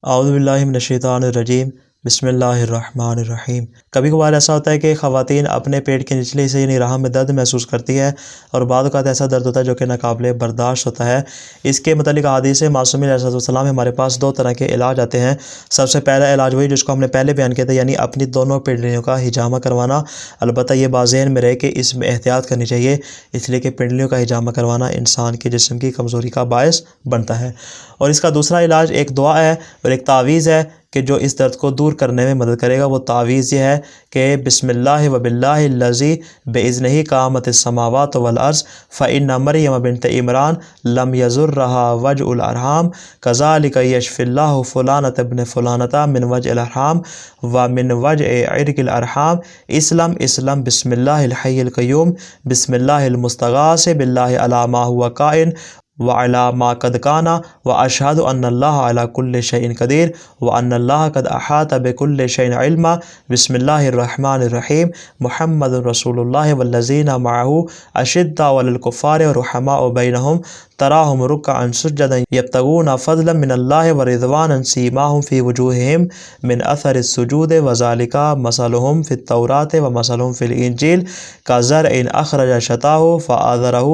اعوذ باللہ من الشیطان الرجیم، بسم اللہ الرحمن الرحیم۔ کبھی کبھار ایسا ہوتا ہے کہ خواتین اپنے پیٹ کے نچلے حصے یعنی رحم میں درد محسوس کرتی ہے، اور بعض اوقات ایسا درد ہوتا ہے جو کہ ناقابل برداشت ہوتا ہے۔ اس کے متعلق احادیث معصومین علیہ السلام ہمارے پاس دو طرح کے علاج آتے ہیں۔ سب سے پہلا علاج وہی جس کو ہم نے پہلے بیان کیا تھا، یعنی اپنی دونوں پنڈلیوں کا ہجامہ کروانا۔ البتہ یہ بات ذہن میں رہے کہ اس میں احتیاط کرنی چاہیے، اس لیے کہ پنڈلیوں کا ہجامہ کروانا انسان کے جسم کی کمزوری کا باعث بنتا ہے۔ اور اس کا دوسرا علاج ایک دعا ہے اور ایک تعویذ ہے کہ جو اس درد کو دور کرنے میں مدد کرے گا۔ وہ تعویذ یہ ہے کہ بسم اللہ و باللہ الذی باذنہ قامت السماوات والارض فإن مریم بنت عمران لم یضرها وجع الارحام کذالک یشفی اللہ فلانۃ ابن فلانۃ من وجع الارحام ومن وجع عرق الارحام اسلم اسلم بسم اللہ الحی القیوم بسم اللہ المستغاث باللہ علی ما هو کائن وعلی ما قد کان واشہد ان اللہ علی کل شیء قدیر وان اللہ قد احاط بکل شیء علما بسم اللہ الرحمن الرحیم محمد رسول اللہ والذین معہ اشداء علی الکفار رحماء بینہم تراہم رکعا سجدا یبتغون فضلا من اللہ ورضوانا سیماہم فی وجوہہم من اثر السجود وذالک مثلہم فی التوراۃ ومثلہم فی الانجیل کزرع اخرج شطاہ فآزرہ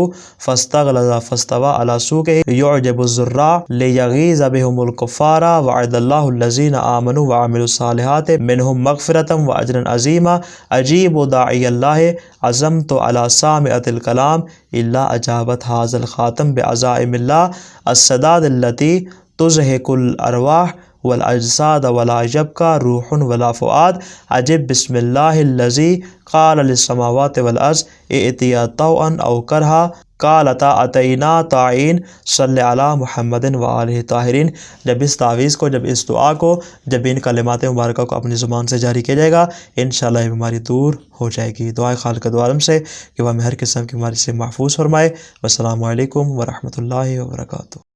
فاستغلظ فاستوى علی سوقہ یعجب الزراع لیغیظ بہم الکفار وعد اللہ الذین آمنوا وعملوا الصالحات منہم مغفرۃ واجرا عظیما اجیبوا داعی اللہ عزمت علی سامعۃ الکلام الا اجابت ھذا الخاتم بعزائم اللہ السداد التی تزہق الارواح والاجساد ولا یبقى روح ولا فؤاد عجب بسم اللہ الذی قال للسماوات والارض ائتیا طوعا او کرہا قالتا اتینا طاعین صلی علی محمد وآلہ طاہرین۔ جب اس تعویذ کو، جب اس دعا کو، جب ان کلمات مبارکہ کو اپنی زبان سے جاری کیا جائے گا، انشاءاللہ یہ بیماری دور ہو جائے گی۔ دعائے خالق دو عالم سے کہ وہ ہمیں ہر قسم کی بیماری سے محفوظ فرمائے۔ والسلام علیکم ورحمۃ اللہ وبرکاتہ۔